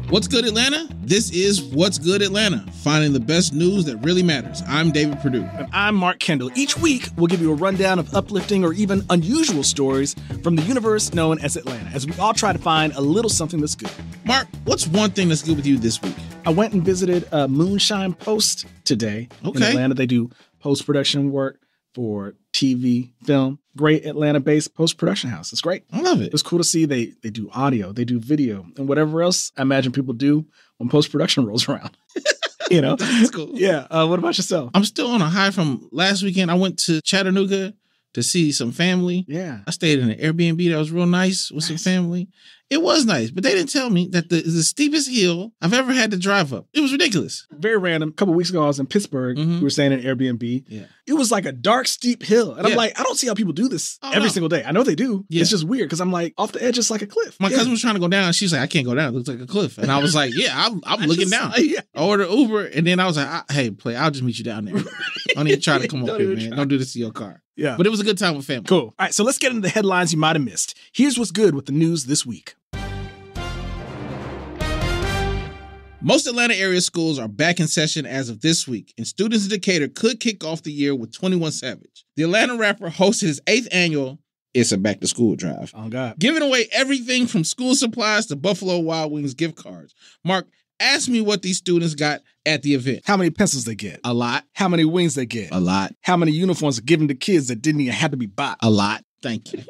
What's good, Atlanta? This is What's Good Atlanta, finding the best news that really matters. I'm David Perdue. And I'm Mark Kendall. Each week, we'll give you a rundown of uplifting or even unusual stories from the universe known as Atlanta, as we all try to find a little something that's good. Mark, what's one thing that's good with you this week? I went and visited Moonshine Post today in Atlanta. They do post-production work for TV, film. Great Atlanta-based post-production house. It's great. I love it. It's cool to see they do audio, they do video, and whatever else I imagine people do when post-production rolls around. You know? That's cool. Yeah. What about yourself? I'm still on a high from last weekend. I went to Chattanooga to see some family. Yeah. I stayed in an Airbnb that was real nice with some family. It was nice, but they didn't tell me that the steepest hill I've ever had to drive up. It was ridiculous. Very random. A couple of weeks ago, I was in Pittsburgh. We were staying in an Airbnb. Yeah. It was like a dark, steep hill. And I'm like, I don't see how people do this every single day. I know they do. Yeah. It's just weird because I'm like, off the edge, it's like a cliff. My cousin was trying to go down. And she's like, I can't go down. It looks like a cliff. And I was like, yeah, I'm looking down. I ordered Uber. And then I was like, hey, I'll just meet you down there. Don't even try to come up here, man. Don't do this to your car. Yeah. But it was a good time with family. Cool. All right, so let's get into the headlines you might have missed. Here's what's good with the news this week. Most Atlanta area schools are back in session as of this week, and students in Decatur could kick off the year with 21 Savage. The Atlanta rapper hosted his 8th annual It's a Back to School drive. Oh, God. Giving away everything from school supplies to Buffalo Wild Wings gift cards. Mark, ask me what these students got at the event. How many pencils they get? A lot. How many wings they get? A lot. How many uniforms are given to kids that didn't even have to be bought? A lot. Thank you.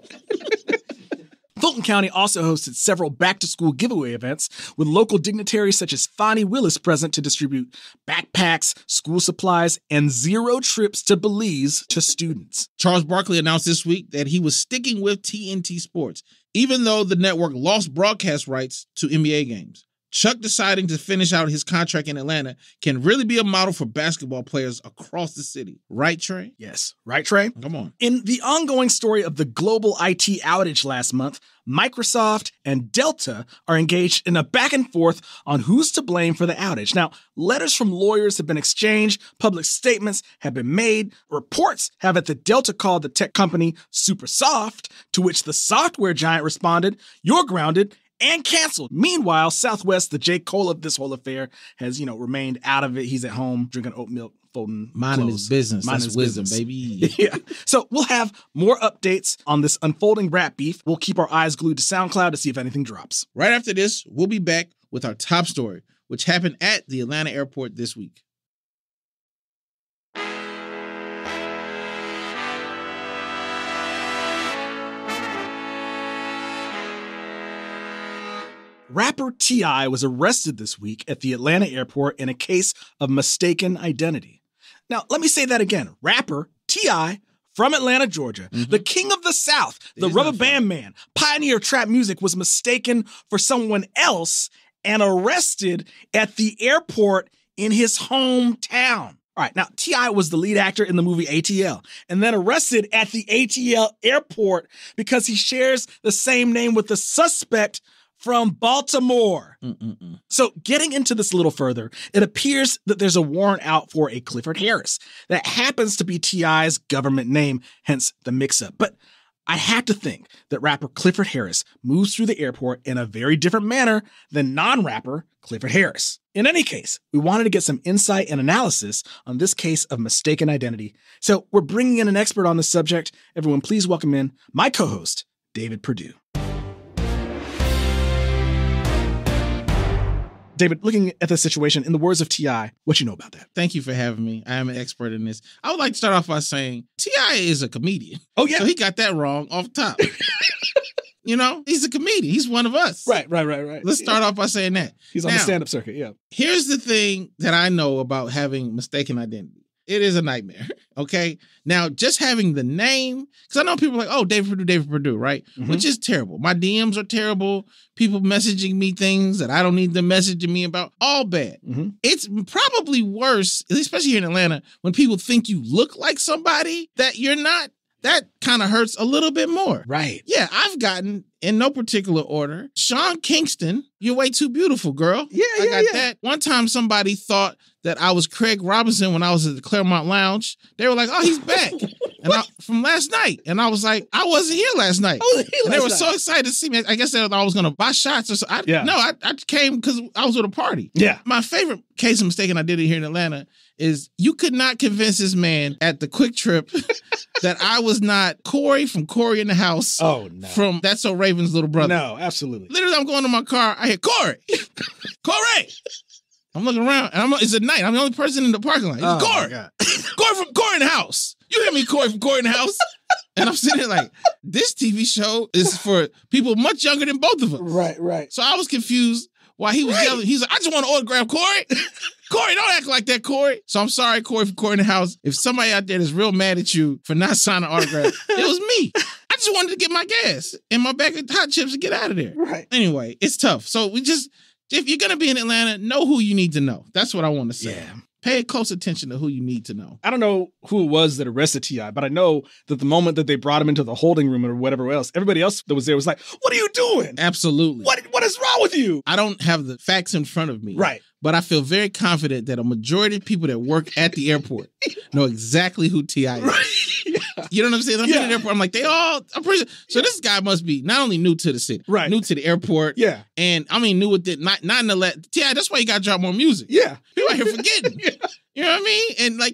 Fulton County also hosted several back-to-school giveaway events with local dignitaries such as Fani Willis present to distribute backpacks, school supplies, and 0 trips to Belize to students. Charles Barkley announced this week that he was sticking with TNT Sports, even though the network lost broadcast rights to NBA games. Chuck deciding to finish out his contract in Atlanta can really be a model for basketball players across the city. Right, Trey? Yes. Right, Trey? Come on. In the ongoing story of the global IT outage last month, Microsoft and Delta are engaged in a back and forth on who's to blame for the outage. Now, letters from lawyers have been exchanged, public statements have been made, reports have it that Delta called the tech company super soft, to which the software giant responded, "You're grounded," and canceled. Meanwhile, Southwest, the J. Cole of this whole affair, has, remained out of it. He's at home drinking oat milk, folding minding clothes. his business. Minding That's his wisdom, business. baby. Yeah. So we'll have more updates on this unfolding rap beef. We'll keep our eyes glued to SoundCloud to see if anything drops. Right after this, we'll be back with our top story, which happened at the Atlanta airport this week. Rapper T.I. was arrested this week at the Atlanta airport in a case of mistaken identity. Now, let me say that again. Rapper T.I. from Atlanta, Georgia, the king of the South, the rubber band man, pioneer of trap music, was mistaken for someone else and arrested at the airport in his hometown. All right, now, T.I. was the lead actor in the movie ATL and then arrested at the ATL airport because he shares the same name with the suspect from Baltimore. So getting into this a little further, it appears that there's a warrant out for a Clifford Harris that happens to be T.I.'s government name, hence the mix-up. But I have to think that rapper Clifford Harris moves through the airport in a very different manner than non-rapper Clifford Harris. In any case, we wanted to get some insight and analysis on this case of mistaken identity. So we're bringing in an expert on this subject. Everyone, please welcome in my co-host, David Perdue. David, looking at the situation, in the words of T.I., what you know about that? Thank you for having me. I am an expert in this. I would like to start off by saying T.I. is a comedian. Oh, yeah. So he got that wrong off top. He's a comedian. He's one of us. Right. Let's start off by saying that. He's on the stand-up circuit, yeah. Here's the thing that I know about having mistaken identity. It is a nightmare, okay? Now, just having the name, because I know people are like, oh, David Perdue, right? Which is terrible. My DMs are terrible. People messaging me things that I don't need them messaging me about. All bad. It's probably worse, especially here in Atlanta, when people think you look like somebody that you're not. That kind of hurts a little bit more. Right. Yeah, I've gotten in no particular order. Sean Kingston, You're Way Too Beautiful, girl. I got that. One time somebody thought that I was Craig Robinson when I was at the Claremont Lounge. They were like, oh, he's back. From last night. And I was like, I wasn't here last night. And they were so excited to see me. I guess they thought I was going to buy shots or something. No, I came because I was at a party. Yeah. My favorite case of mistaken identity here in Atlanta is you could not convince this man at the Quick Trip that I was not Corey from Corey in the House. Oh, no. From That's So Raven's little brother. No, absolutely. Literally, I'm going to my car. I hear, Corey. Corey. I'm looking around, and it's at night. I'm the only person in the parking lot. It's Corey. Corey from Corey in the House. You hear me, Corey from Corey in the House? And I'm sitting there like, this TV show is for people much younger than both of us. Right. So I was confused why he was yelling. He's like, I just want to autograph Corey. Corey, don't act like that, Corey. So I'm sorry, Corey from Corey in the House. If somebody out there is real mad at you for not signing an autograph, it was me. I just wanted to get my gas in my bag of hot chips and get out of there. Right. Anyway, it's tough. So if you're going to be in Atlanta, know who you need to know. That's what I want to say. Yeah. Pay close attention to who you need to know. I don't know who it was that arrested T.I., but I know that the moment that they brought him into the holding room or whatever else, everybody else that was there was like, what are you doing? Absolutely. What is wrong with you? I don't have the facts in front of me. Right. But I feel very confident that a majority of people that work at the airport know exactly who T.I. is. Right. Yeah. You know what I'm saying? I'm in the airport. I'm like, I'm pretty sure. So this guy must be not only new to the city, new to the airport. Yeah. And I mean, new with it, not in the T.I., that's why you got to drop more music. Yeah. People out here forgetting. You know what I mean? And I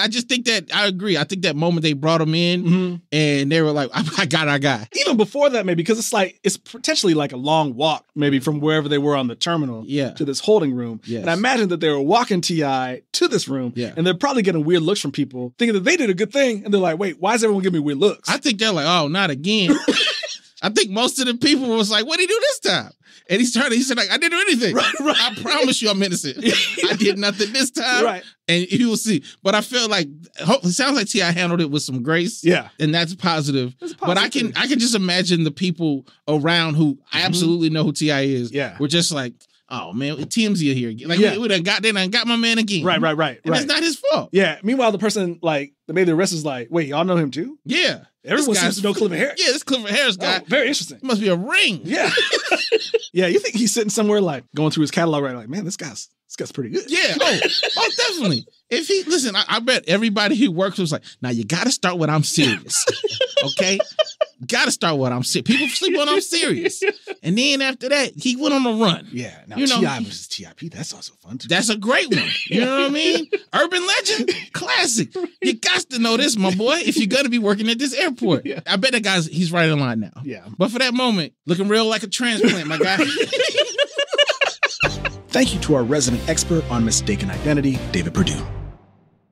just think that I agree. I think that moment they brought him in and they were like, I got our guy. Even before that, maybe, because it's potentially like a long walk, maybe from wherever they were on the terminal to this holding room. Yes. And I imagine that they were walking T.I. to this room and they're probably getting weird looks from people thinking that they did a good thing. And they're like, wait, why is everyone giving me weird looks? I think they're like, oh, not again. I think most of the people was like, what'd he do this time? And he said, like, I didn't do anything. Right. I promise you I'm innocent. I did nothing this time. Right. And you will see. But I feel like, it sounds like T.I. handled it with some grace. Yeah. And that's positive. But I can just imagine the people around who absolutely know who T.I. is. Yeah. Were just like, oh, man, TMZ here. Like, we done got my man again. Right. And it's not his fault. Yeah. Meanwhile, the person, like, that made the arrest is like, wait, y'all know him too? Yeah. Everyone seems to know Clifford Harris. Yeah, this Clifford Harris guy. Oh, very interesting. Must be a ring. Yeah. Yeah, you think he's sitting somewhere, like, going through his catalog, right? Like, man, this guy's pretty good. Yeah. Oh, definitely. If he, listen, I bet everybody who works was like, now you got to start when I'm serious. Okay? Got to start when I'm serious. People sleep when I'm serious. And then after that, he went on a run. Yeah. Now, T.I. versus T.I.P., that's also fun, too. That's a great one. You know what I mean? Urban legend, classic. You got to know this, my boy, if you're going to be working at this airport. Yeah. I bet that guy's, he's right in line now. Yeah. But for that moment, looking real like a transplant, my guy. Thank you to our resident expert on mistaken identity, David Perdue.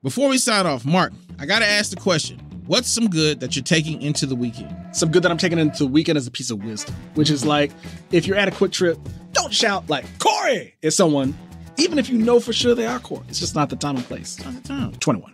Before we sign off, Mark, I got to ask the question. What's some good that you're taking into the weekend? Some good that I'm taking into the weekend is a piece of wisdom, which is like, if you're at a Quick Trip, don't shout like, Corey, at someone, even if you know for sure they are Corey. It's just not the time and place. Not the time. 21.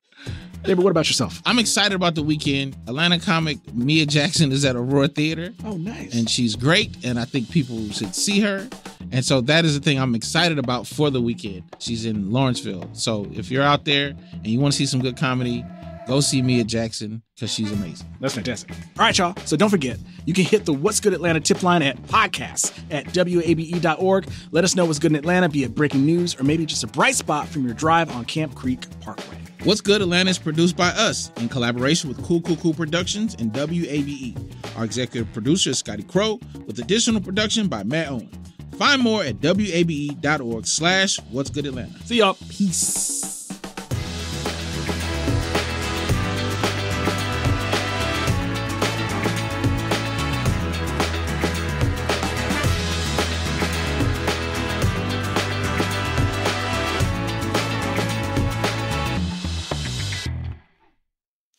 David, what about yourself? I'm excited about the weekend. Atlanta comic Mia Jackson is at Aurora Theater. Oh, nice. And she's great, and I think people should see her. And so that is the thing I'm excited about for the weekend. She's in Lawrenceville. So if you're out there and you want to see some good comedy, go see Mia Jackson because she's amazing. That's fantastic. All right, y'all. So don't forget, you can hit the What's Good Atlanta tip line at podcasts@wabe.org. Let us know what's good in Atlanta, be it breaking news or maybe just a bright spot from your drive on Camp Creek Parkway. What's Good Atlanta is produced by us in collaboration with Cool Productions and WABE. Our executive producer is Scotty Crow, with additional production by Matt Owen. Find more at wabe.org/What's Good Atlanta. See y'all. Peace.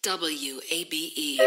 WABE.